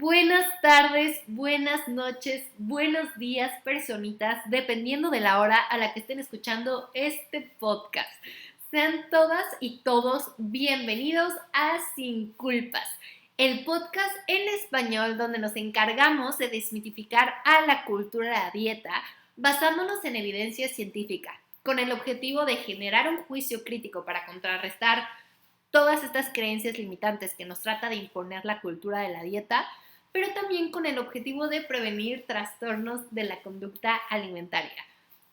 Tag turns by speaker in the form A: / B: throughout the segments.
A: Buenas tardes, buenas noches, buenos días, personitas, dependiendo de la hora a la que estén escuchando este podcast. Sean todas y todos bienvenidos a Sin Culpas, el podcast en español donde nos encargamos de desmitificar a la cultura de la dieta basándonos en evidencia científica, con el objetivo de generar un juicio crítico para contrarrestar todas estas creencias limitantes que nos trata de imponer la cultura de la dieta, pero también con el objetivo de prevenir trastornos de la conducta alimentaria.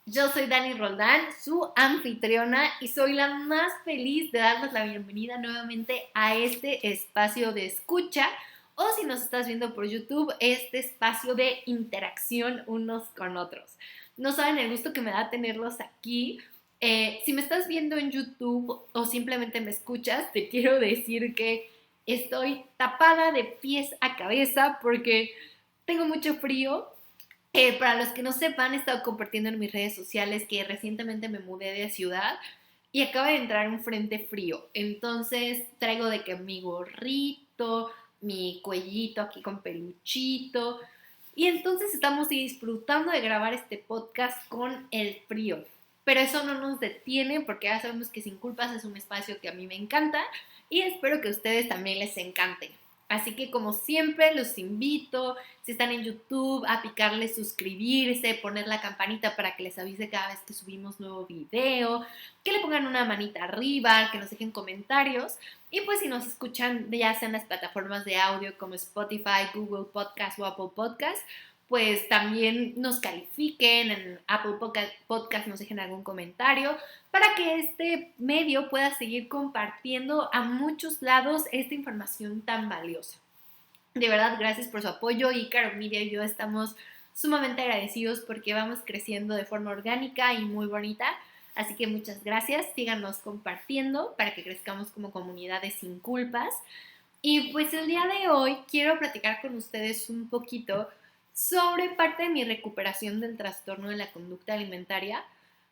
A: Yo soy Dani Roldán, su anfitriona, y soy la más feliz de darles la bienvenida nuevamente a este espacio de escucha, o si nos estás viendo por YouTube, este espacio de interacción unos con otros. No saben el gusto que me da tenerlos aquí. Si me estás viendo en YouTube o simplemente me escuchas, te quiero decir que estoy tapada de pies a cabeza porque tengo mucho frío. Para los que no sepan, he estado compartiendo en mis redes sociales que recientemente me mudé de ciudad y acaba de entrar un frente frío. Entonces traigo de que mi gorrito, mi cuellito aquí con peluchito. Y entonces estamos disfrutando de grabar este podcast con el frío. Pero eso no nos detiene porque ya sabemos que Sin Culpas es un espacio que a mí me encanta y espero que a ustedes también les encante. Así que como siempre los invito, si están en YouTube, a picarle suscribirse, poner la campanita para que les avise cada vez que subimos nuevo video, que le pongan una manita arriba, que nos dejen comentarios. Y pues si nos escuchan ya sea en las plataformas de audio como Spotify, Google Podcast o Apple Podcast, pues también nos califiquen en Apple Podcast, nos dejen algún comentario para que este medio pueda seguir compartiendo a muchos lados esta información tan valiosa. De verdad, gracias por su apoyo y Caro Media y yo estamos sumamente agradecidos porque vamos creciendo de forma orgánica y muy bonita. Así que muchas gracias, síganos compartiendo para que crezcamos como comunidades sin culpas. Y pues el día de hoy quiero platicar con ustedes un poquito sobre parte de mi recuperación del trastorno de la conducta alimentaria,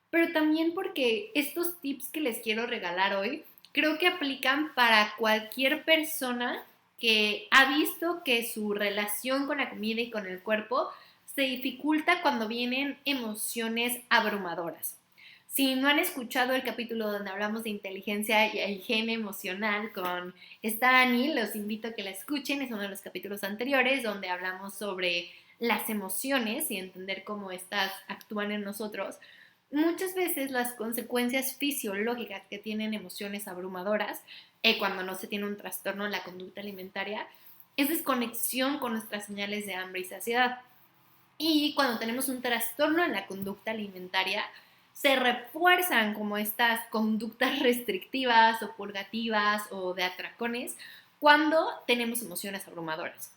A: pero también porque estos tips que les quiero regalar hoy creo que aplican para cualquier persona que ha visto que su relación con la comida y con el cuerpo se dificulta cuando vienen emociones abrumadoras. Si no han escuchado el capítulo donde hablamos de inteligencia y higiene emocional con Stani, los invito a que la escuchen. Es uno de los capítulos anteriores donde hablamos sobre las emociones y entender cómo estas actúan en nosotros. Muchas veces las consecuencias fisiológicas que tienen emociones abrumadoras, cuando no se tiene un trastorno en la conducta alimentaria, es desconexión con nuestras señales de hambre y saciedad. Y cuando tenemos un trastorno en la conducta alimentaria, se refuerzan como estas conductas restrictivas o purgativas o de atracones cuando tenemos emociones abrumadoras.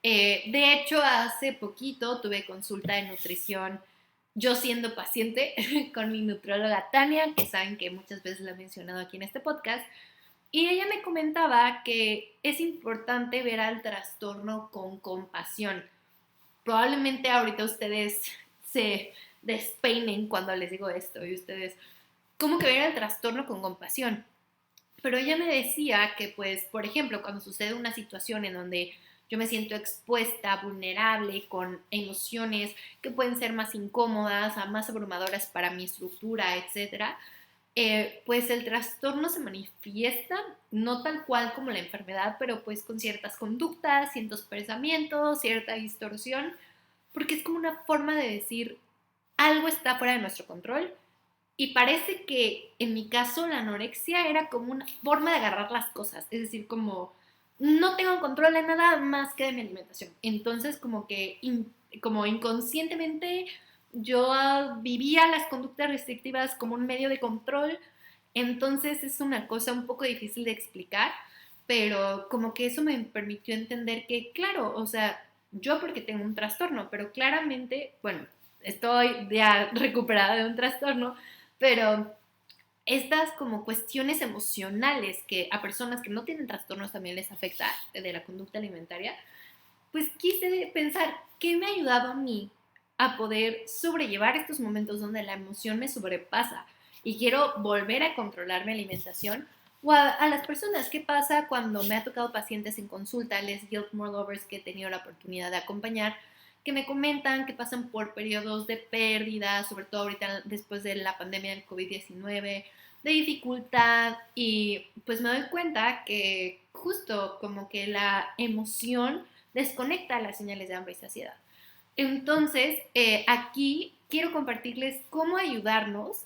A: De hecho, hace poquito tuve consulta de nutrición, yo siendo paciente, con mi nutrióloga Tania, que saben que muchas veces la he mencionado aquí en este podcast, y ella me comentaba que es importante ver al trastorno con compasión. Probablemente ahorita ustedes se despeinen cuando les digo esto y ustedes, ¿cómo que ver el trastorno con compasión? Pero ella me decía que, pues, por ejemplo, cuando sucede una situación en donde yo me siento expuesta, vulnerable, con emociones que pueden ser más incómodas, más abrumadoras para mi estructura, etcétera, pues el trastorno se manifiesta no tal cual como la enfermedad, pero pues con ciertas conductas, ciertos pensamientos, cierta distorsión, porque es como una forma de decir algo está fuera de nuestro control. Y parece que en mi caso la anorexia era como una forma de agarrar las cosas, es decir, como no tengo control de nada más que de mi alimentación. Entonces como que como inconscientemente yo vivía las conductas restrictivas como un medio de control. Entonces es una cosa un poco difícil de explicar, pero como que eso me permitió entender que, claro, o sea, yo porque tengo un trastorno, pero claramente, bueno, estoy ya recuperada de un trastorno, pero estas como cuestiones emocionales que a personas que no tienen trastornos también les afecta de la conducta alimentaria, pues quise pensar qué me ha ayudado a mí a poder sobrellevar estos momentos donde la emoción me sobrepasa y quiero volver a controlar mi alimentación, O a las personas, ¿qué pasa cuando me ha tocado pacientes en consulta, les Guildmore Lovers que he tenido la oportunidad de acompañar, que me comentan que pasan por periodos de pérdida, sobre todo ahorita después de la pandemia del COVID-19, de dificultad, y pues me doy cuenta que justo como que la emoción desconecta las señales de hambre y saciedad. Entonces, aquí quiero compartirles cómo ayudarnos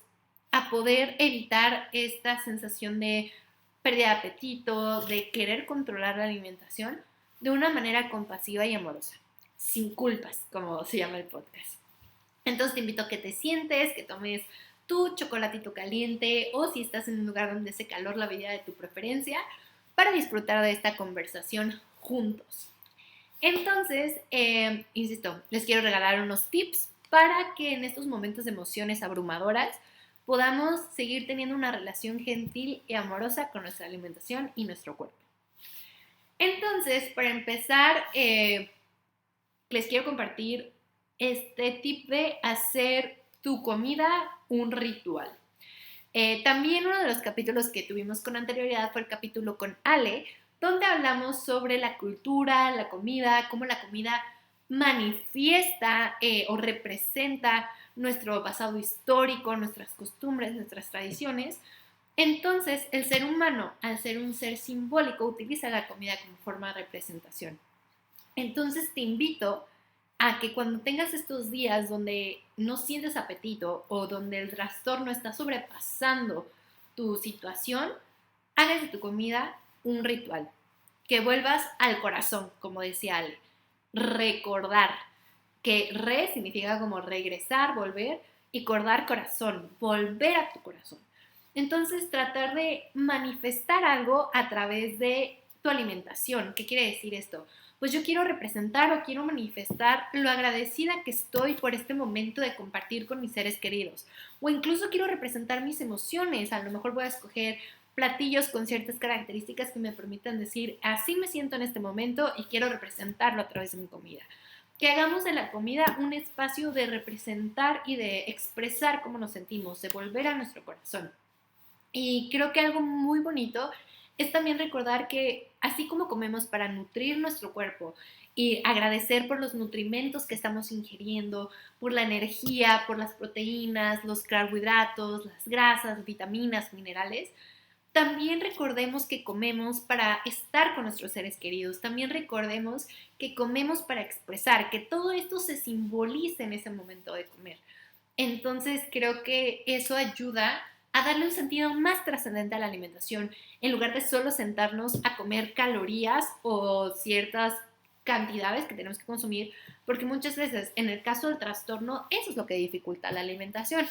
A: a poder evitar esta sensación de pérdida de apetito, de querer controlar la alimentación de una manera compasiva y amorosa, sin culpas, como se llama el podcast. Entonces te invito a que te sientes, que tomes tu chocolatito caliente o si estás en un lugar donde hace calor, la bebida de tu preferencia, para disfrutar de esta conversación juntos. Entonces, insisto, les quiero regalar unos tips para que en estos momentos de emociones abrumadoras podamos seguir teniendo una relación gentil y amorosa con nuestra alimentación y nuestro cuerpo. Entonces, para empezar, les quiero compartir este tip de hacer tu comida un ritual. También uno de los capítulos que tuvimos con anterioridad fue el capítulo con Ale, donde hablamos sobre la cultura, la comida, cómo la comida manifiesta o representa nuestro pasado histórico, nuestras costumbres, nuestras tradiciones. Entonces, el ser humano, al ser un ser simbólico, utiliza la comida como forma de representación. Entonces, te invito a que cuando tengas estos días donde no sientes apetito o donde el trastorno está sobrepasando tu situación, hagas de tu comida un ritual, que vuelvas al corazón, como decía Ale, recordar, que re significa como regresar, volver, y cordar corazón, volver a tu corazón. Entonces, tratar de manifestar algo a través de tu alimentación. ¿Qué quiere decir esto? Pues yo quiero representar o quiero manifestar lo agradecida que estoy por este momento de compartir con mis seres queridos. O incluso quiero representar mis emociones. A lo mejor voy a escoger platillos con ciertas características que me permitan decir, así me siento en este momento y quiero representarlo a través de mi comida. Que hagamos de la comida un espacio de representar y de expresar cómo nos sentimos, de volver a nuestro corazón. Y creo que algo muy bonito es también recordar que así como comemos para nutrir nuestro cuerpo y agradecer por los nutrimentos que estamos ingiriendo, por la energía, por las proteínas, los carbohidratos, las grasas, vitaminas, minerales, también recordemos que comemos para estar con nuestros seres queridos. También recordemos que comemos para expresar, que todo esto se simboliza en ese momento de comer. Entonces creo que eso ayuda a darle un sentido más trascendente a la alimentación, en lugar de solo sentarnos a comer calorías o ciertas cantidades que tenemos que consumir, porque muchas veces en el caso del trastorno eso es lo que dificulta la alimentación.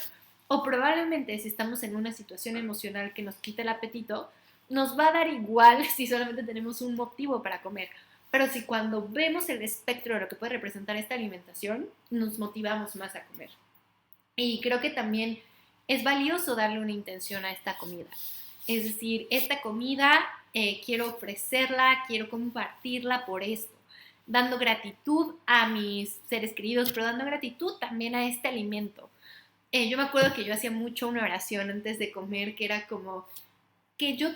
A: O probablemente si estamos en una situación emocional que nos quita el apetito, nos va a dar igual si solamente tenemos un motivo para comer. Pero si cuando vemos el espectro de lo que puede representar esta alimentación, nos motivamos más a comer. Y creo que también es valioso darle una intención a esta comida. Es decir, esta comida quiero ofrecerla, quiero compartirla por esto, dando gratitud a mis seres queridos, pero dando gratitud también a este alimento. Yo me acuerdo que yo hacía mucho una oración antes de comer, que era como que yo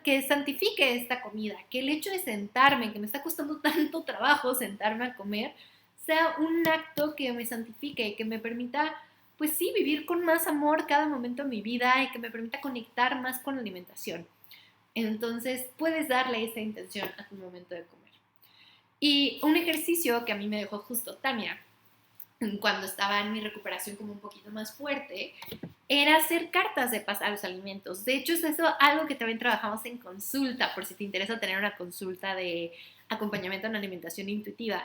A: que santifique esta comida, que el hecho de sentarme, que me está costando tanto trabajo sentarme a comer, sea un acto que me santifique, que me permita, pues sí, vivir con más amor cada momento de mi vida y que me permita conectar más con la alimentación. Entonces, puedes darle esa intención a tu momento de comer. Y un ejercicio que a mí me dejó justo Tania, cuando estaba en mi recuperación como un poquito más fuerte, era hacer cartas de paz a los alimentos. De hecho, es eso algo que también trabajamos en consulta, por si te interesa tener una consulta de acompañamiento en alimentación intuitiva.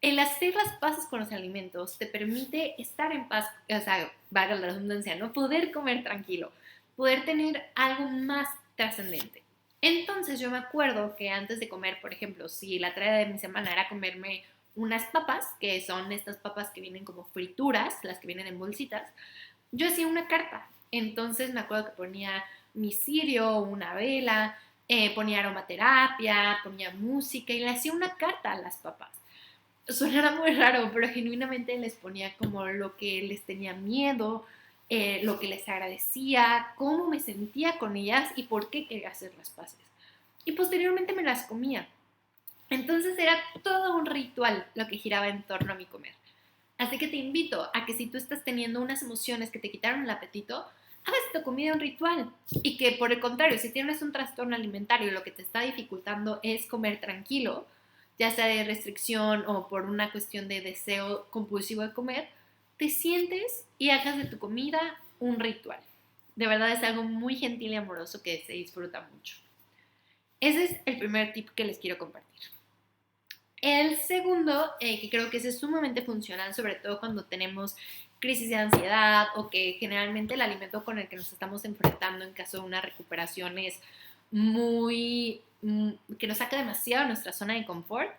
A: El hacer las paces con los alimentos te permite estar en paz, o sea, valga la redundancia, ¿no? Poder comer tranquilo, poder tener algo más trascendente. Entonces yo me acuerdo que antes de comer, por ejemplo, si la tarea de mi semana era comerme unas papas, que son estas papas que vienen como frituras, las que vienen en bolsitas, yo hacía una carta. Entonces me acuerdo que ponía mi cirio, una vela, ponía aromaterapia, ponía música y le hacía una carta a las papas. Sonará muy raro, pero genuinamente les ponía como lo que les tenía miedo, lo que les agradecía, cómo me sentía con ellas y por qué quería hacer las paces. Y posteriormente me las comía. Entonces era todo un ritual lo que giraba en torno a mi comer. Así que te invito a que si tú estás teniendo unas emociones que te quitaron el apetito, hagas tu comida un ritual. Y que por el contrario, si tienes un trastorno alimentario y lo que te está dificultando es comer tranquilo, ya sea de restricción o por una cuestión de deseo compulsivo de comer, te sientes y hagas de tu comida un ritual. De verdad es algo muy gentil y amoroso que se disfruta mucho. Ese es el primer tip que les quiero compartir. El segundo, que creo que es sumamente funcional, sobre todo cuando tenemos crisis de ansiedad o que generalmente el alimento con el que nos estamos enfrentando en caso de una recuperación es que nos saca demasiado de nuestra zona de confort,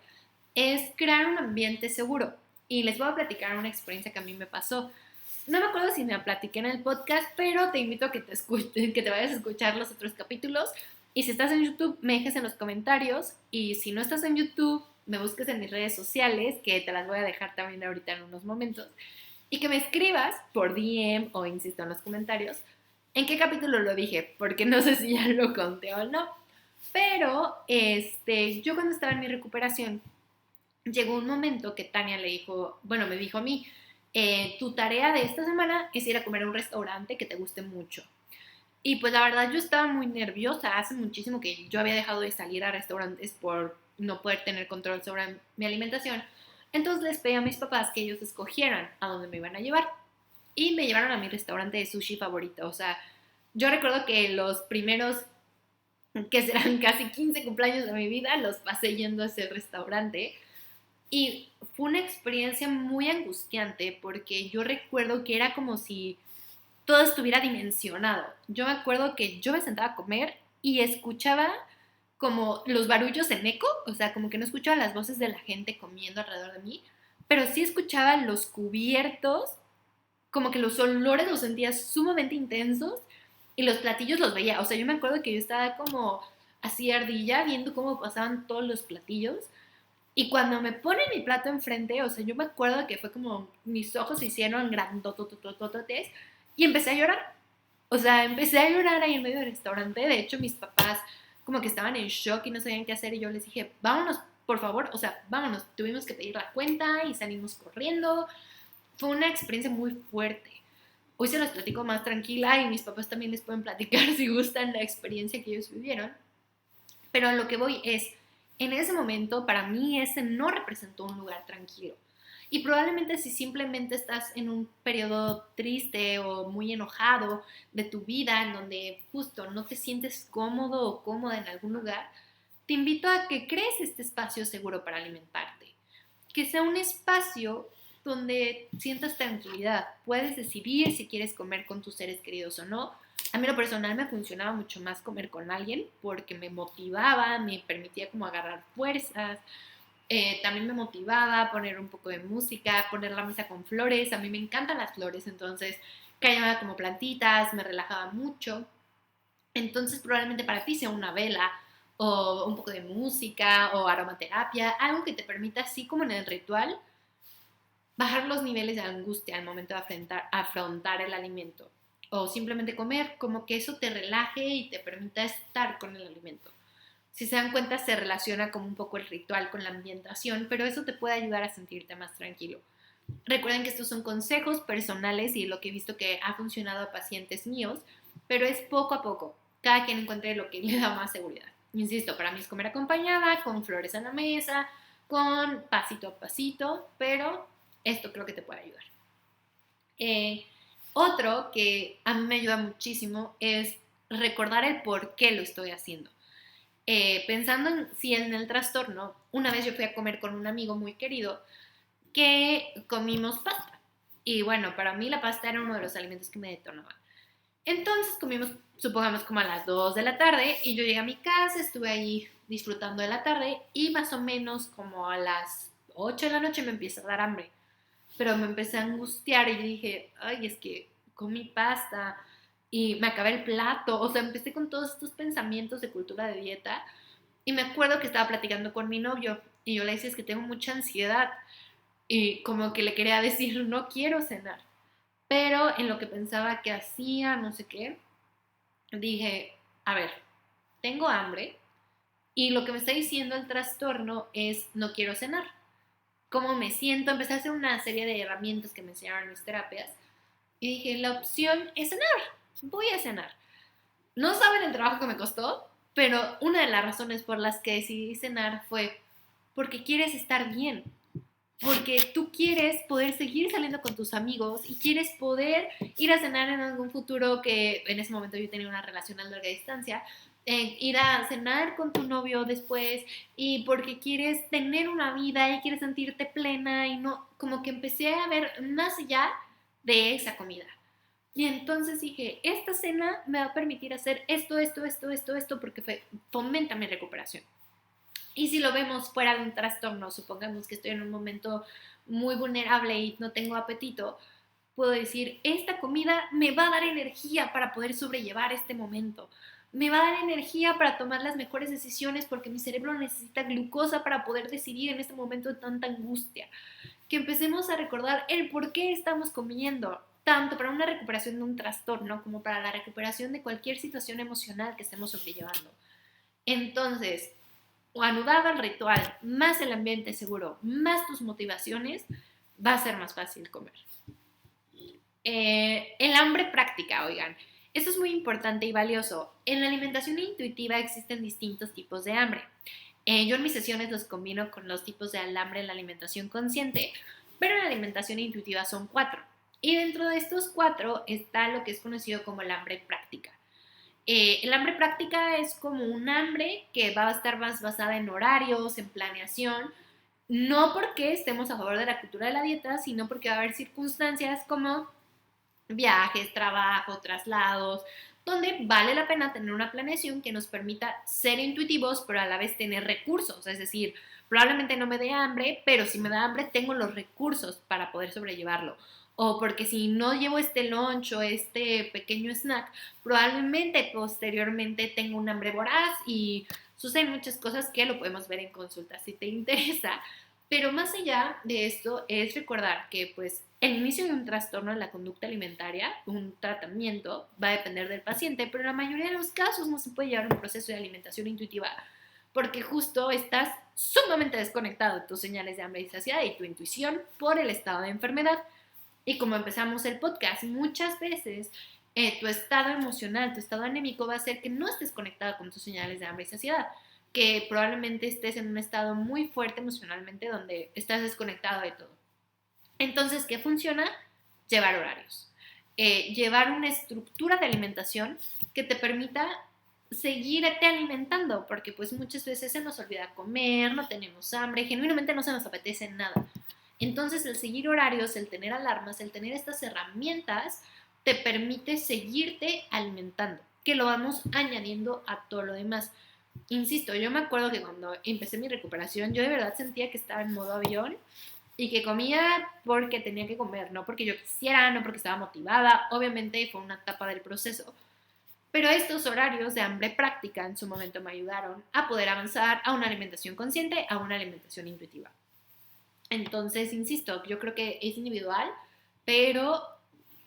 A: es crear un ambiente seguro. Y les voy a platicar una experiencia que a mí me pasó. No me acuerdo si me la platiqué en el podcast, pero te invito a que que te vayas a escuchar los otros capítulos. Y si estás en YouTube, me dejes en los comentarios. Y si no estás en YouTube, me busques en mis redes sociales, que te las voy a dejar también ahorita en unos momentos. Y que me escribas por DM o, insisto, en los comentarios, en qué capítulo lo dije, porque no sé si ya lo conté o no. Pero yo cuando estaba en mi recuperación, llegó un momento que Tania me dijo a mí, tu tarea de esta semana es ir a comer a un restaurante que te guste mucho. Y pues la verdad yo estaba muy nerviosa, hace muchísimo que yo había dejado de salir a restaurantes por no poder tener control sobre mi alimentación. Entonces les pedí a mis papás que ellos escogieran a dónde me iban a llevar. Y me llevaron a mi restaurante de sushi favorito. O sea, yo recuerdo que los primeros, que serán casi 15 cumpleaños de mi vida, los pasé yendo a ese restaurante. Y fue una experiencia muy angustiante porque yo recuerdo que era como si todo estuviera dimensionado. Yo me acuerdo que yo me sentaba a comer y escuchaba como los barullos en eco, o sea, como que no escuchaba las voces de la gente comiendo alrededor de mí, pero sí escuchaba los cubiertos, como que los olores los sentía sumamente intensos y los platillos los veía. O sea, yo me acuerdo que yo estaba como así ardilla viendo cómo pasaban todos los platillos. Y cuando me ponen mi plato enfrente, o sea, yo me acuerdo que fue como mis ojos se hicieron grandotototototes y empecé a llorar. O sea, empecé a llorar ahí en medio del restaurante. De hecho, mis papás como que estaban en shock y no sabían qué hacer y yo les dije, vámonos, por favor, o sea, vámonos. Tuvimos que pedir la cuenta y salimos corriendo. Fue una experiencia muy fuerte. Hoy se los platico más tranquila y mis papás también les pueden platicar si gustan la experiencia que ellos vivieron. Pero a lo que voy es, en ese momento para mí ese no representó un lugar tranquilo. Y probablemente si simplemente estás en un periodo triste o muy enojado de tu vida, en donde justo no te sientes cómodo o cómoda en algún lugar, te invito a que crees este espacio seguro para alimentarte. Que sea un espacio donde sientas tranquilidad. Puedes decidir si quieres comer con tus seres queridos o no. A mí lo personal me funcionaba mucho más comer con alguien porque me motivaba, me permitía como agarrar fuerzas, también me motivaba a poner un poco de música, poner la mesa con flores. A mí me encantan las flores, entonces caía como plantitas, me relajaba mucho. Entonces probablemente para ti sea una vela o un poco de música o aromaterapia, algo que te permita, así como en el ritual, bajar los niveles de angustia al momento de afrontar el alimento. O simplemente comer, como que eso te relaje y te permita estar con el alimento. Si se dan cuenta, se relaciona como un poco el ritual con la ambientación, pero eso te puede ayudar a sentirte más tranquilo. Recuerden que estos son consejos personales y lo que he visto que ha funcionado a pacientes míos, pero es poco a poco. Cada quien encuentre lo que le da más seguridad. Insisto, para mí es comer acompañada, con flores en la mesa, con pasito a pasito, pero esto creo que te puede ayudar. Otro que a mí me ayuda muchísimo es recordar el por qué lo estoy haciendo. Pensando en el trastorno, una vez yo fui a comer con un amigo muy querido que comimos pasta. Y bueno, para mí la pasta era uno de los alimentos que me detonaban. Entonces comimos, supongamos, como a las 2 de la tarde y yo llegué a mi casa, estuve ahí disfrutando de la tarde y más o menos como a las 8 de la noche me empieza a dar hambre. Pero me empecé a angustiar y yo dije, ay, es que comí pasta y me acabé el plato. O sea, empecé con todos estos pensamientos de cultura de dieta y me acuerdo que estaba platicando con mi novio y yo le decía, es que tengo mucha ansiedad y como que le quería decir, no quiero cenar. pero en lo que pensaba que hacía, no sé qué, dije, a ver, tengo hambre y lo que me está diciendo el trastorno es no quiero cenar. ¿Cómo me siento? Empecé a hacer una serie de herramientas que me enseñaron mis terapias y dije, la opción es cenar, voy a cenar. No saben el trabajo que me costó, pero una de las razones por las que decidí cenar fue porque quieres estar bien, porque tú quieres poder seguir saliendo con tus amigos y quieres poder ir a cenar en algún futuro, que en ese momento yo tenía una relación a larga distancia, ir a cenar con tu novio después, y porque quieres tener una vida y quieres sentirte plena, y no, como que empecé a ver más allá de esa comida. Y entonces dije, esta cena me va a permitir hacer esto, porque fomenta mi recuperación. Y si lo vemos fuera de un trastorno, supongamos que estoy en un momento muy vulnerable y no tengo apetito, puedo decir, esta comida me va a dar energía para poder sobrellevar este momento. Me va a dar energía para tomar las mejores decisiones porque mi cerebro necesita glucosa para poder decidir en este momento de tanta angustia. Que empecemos a recordar el por qué estamos comiendo, tanto para una recuperación de un trastorno como para la recuperación de cualquier situación emocional que estemos sobrellevando. Entonces, o anudado al ritual, más el ambiente seguro, más tus motivaciones, va a ser más fácil comer. El hambre práctica, oigan, esto es muy importante y valioso. En la alimentación intuitiva existen distintos tipos de hambre. Yo en mis sesiones los combino con los tipos de hambre en la alimentación consciente, pero en la alimentación intuitiva son 4. Y dentro de estos 4 está lo que es conocido como el hambre práctica. El hambre práctica es como un hambre que va a estar más basada en horarios, en planeación, no porque estemos a favor de la cultura de la dieta, sino porque va a haber circunstancias como viajes, trabajo, traslados, donde vale la pena tener una planeación que nos permita ser intuitivos, pero a la vez tener recursos. Es decir, probablemente no me dé hambre, pero si me da hambre tengo los recursos para poder sobrellevarlo. O porque si no llevo este lunch o este pequeño snack, probablemente posteriormente tengo un hambre voraz y suceden muchas cosas que lo podemos ver en consulta si te interesa. Pero más allá de esto es recordar que pues el inicio de un trastorno de la conducta alimentaria, un tratamiento, va a depender del paciente, pero en la mayoría de los casos no se puede llevar un proceso de alimentación intuitiva porque justo estás sumamente desconectado de tus señales de hambre y saciedad y tu intuición por el estado de enfermedad. Y como empezamos el podcast, muchas veces tu estado emocional, tu estado anémico va a hacer que no estés conectado con tus señales de hambre y saciedad, que probablemente estés en un estado muy fuerte emocionalmente donde estás desconectado de todo. Entonces, ¿qué funciona? Llevar horarios. Llevar una estructura de alimentación que te permita seguirte alimentando, porque pues muchas veces se nos olvida comer, no tenemos hambre, genuinamente no se nos apetece nada. Entonces, el seguir horarios, el tener alarmas, el tener estas herramientas, te permite seguirte alimentando, que lo vamos añadiendo a todo lo demás. Insisto, yo me acuerdo que cuando empecé mi recuperación, yo de verdad sentía que estaba en modo avión y que comía porque tenía que comer, no porque yo quisiera, no porque estaba motivada. Obviamente fue una etapa del proceso, pero estos horarios de hambre práctica en su momento me ayudaron a poder avanzar a una alimentación consciente, a una alimentación intuitiva. Entonces, insisto, yo creo que es individual, pero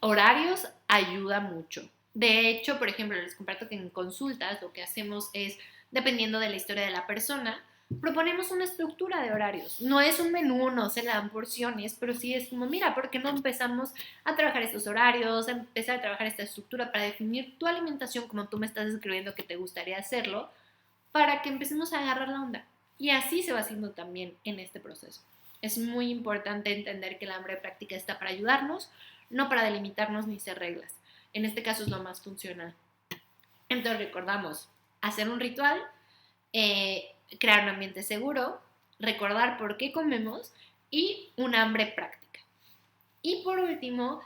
A: horarios ayuda mucho. De hecho, por ejemplo, les comparto que en consultas lo que hacemos es, dependiendo de la historia de la persona, proponemos una estructura de horarios. No es un menú, no se le dan porciones, pero sí es como, mira, ¿por qué no empezamos a trabajar estos horarios, a empezar a trabajar esta estructura para definir tu alimentación como tú me estás describiendo que te gustaría hacerlo, para que empecemos a agarrar la onda? Y así se va haciendo también en este proceso. Es muy importante entender que la hambre práctica está para ayudarnos, no para delimitarnos ni ser reglas. En este caso es lo más funcional. Entonces recordamos, hacer un ritual, crear un ambiente seguro, recordar por qué comemos y un hambre práctica. Y por último,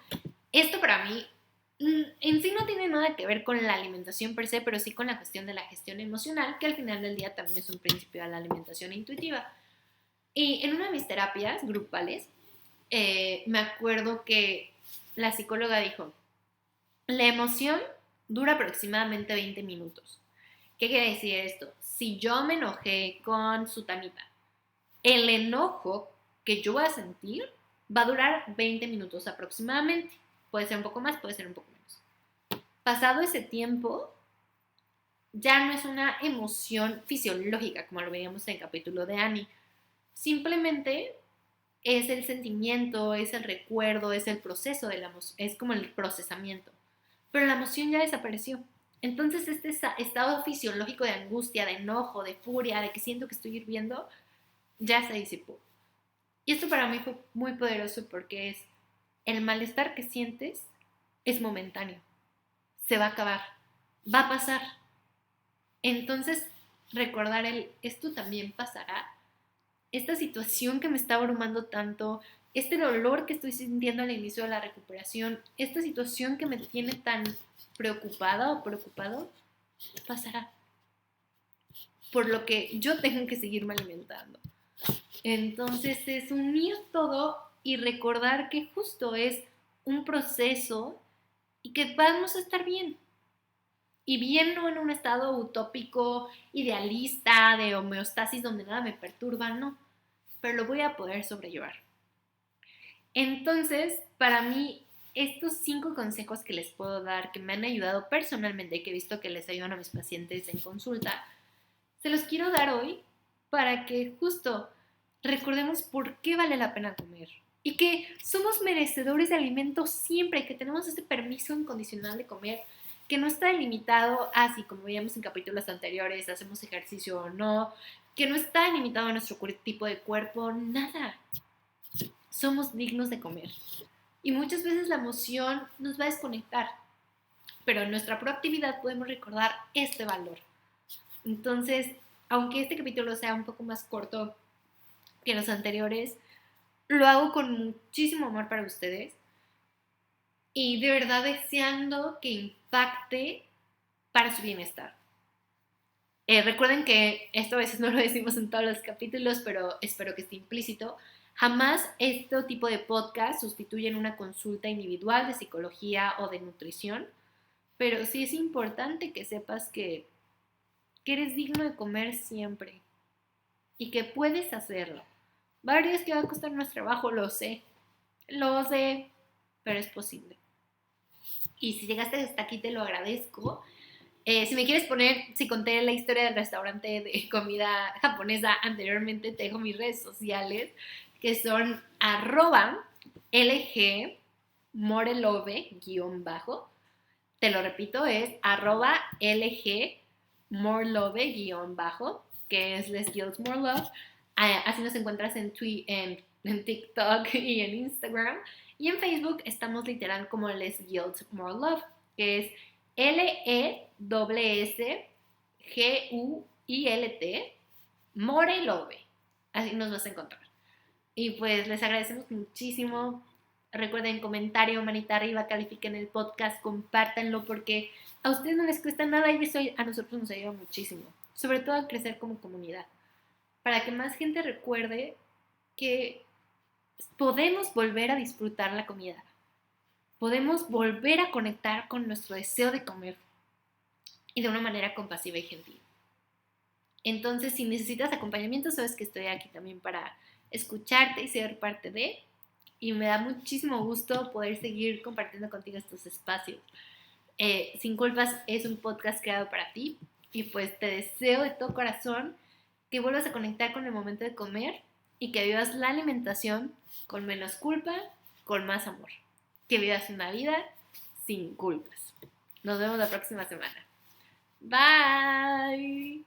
A: esto para mí en sí no tiene nada que ver con la alimentación per se, pero sí con la cuestión de la gestión emocional, que al final del día también es un principio de la alimentación intuitiva. Y en una de mis terapias grupales, me acuerdo que la psicóloga dijo, la emoción dura aproximadamente 20 minutos. ¿Qué quiere decir esto? Si yo me enojé con Sutanita, el enojo que yo voy a sentir va a durar 20 minutos aproximadamente. Puede ser un poco más, puede ser un poco menos. Pasado ese tiempo, ya no es una emoción fisiológica, como lo veíamos en el capítulo de Annie. Simplemente es el sentimiento, es el recuerdo, es el proceso de la emoción, es como el procesamiento. Pero la emoción ya desapareció. Entonces este estado fisiológico de angustia, de enojo, de furia, de que siento que estoy hirviendo, ya se disipó. Y esto para mí fue muy poderoso porque es el malestar que sientes es momentáneo, se va a acabar, va a pasar. Entonces recordar esto también pasará, esta situación que me está abrumando tanto, este dolor que estoy sintiendo al inicio de la recuperación, esta situación que me tiene tan preocupada o preocupado, pasará. Por lo que yo tengo que seguirme alimentando. Entonces es unir todo y recordar que justo es un proceso y que vamos a estar bien. Y bien no en un estado utópico, idealista, de homeostasis donde nada me perturba, no. Pero lo voy a poder sobrellevar. Entonces, para mí, estos 5 consejos que les puedo dar, que me han ayudado personalmente y que he visto que les ayudan a mis pacientes en consulta, se los quiero dar hoy para que justo recordemos por qué vale la pena comer y que somos merecedores de alimentos siempre, que tenemos ese permiso incondicional de comer, que no está limitado a si, como veíamos en capítulos anteriores, hacemos ejercicio o no, que no está limitado a nuestro tipo de cuerpo, nada. Somos dignos de comer. Y muchas veces la emoción nos va a desconectar, pero en nuestra proactividad podemos recordar este valor. Entonces, aunque este capítulo sea un poco más corto que los anteriores, lo hago con muchísimo amor para ustedes y de verdad deseando que impacte para su bienestar. Recuerden que esto a veces no lo decimos en todos los capítulos, pero espero que esté implícito. Jamás este tipo de podcast sustituyen una consulta individual de psicología o de nutrición, pero sí es importante que sepas que eres digno de comer siempre y que puedes hacerlo. Va a haber días que va a costar más trabajo, lo sé, pero es posible. Y si llegaste hasta aquí te lo agradezco. Si me quieres poner, si conté la historia del restaurante de comida japonesa anteriormente, te dejo mis redes sociales, que son @lgmorelove_ te lo repito, es @lgmorelove_ que es Les Guilds More Love. Así nos encuentras en TikTok y en Instagram. Y en Facebook estamos literal como Les Guilds More Love, que es LESSGUILT More Love. Así nos vas a encontrar. Y pues les agradecemos muchísimo. Recuerden, comentario, manita arriba, califiquen el podcast, compártanlo porque a ustedes no les cuesta nada y eso a nosotros nos ayuda muchísimo. Sobre todo a crecer como comunidad. Para que más gente recuerde que podemos volver a disfrutar la comida. Podemos volver a conectar con nuestro deseo de comer y de una manera compasiva y gentil. Entonces, si necesitas acompañamiento, sabes que estoy aquí también para escucharte y ser parte de. Y me da muchísimo gusto poder seguir compartiendo contigo estos espacios. Sin Culpas es un podcast creado para ti y pues te deseo de todo corazón que vuelvas a conectar con el momento de comer y que vivas la alimentación con menos culpa, con más amor. Que vivas una vida sin culpas. Nos vemos la próxima semana. Bye.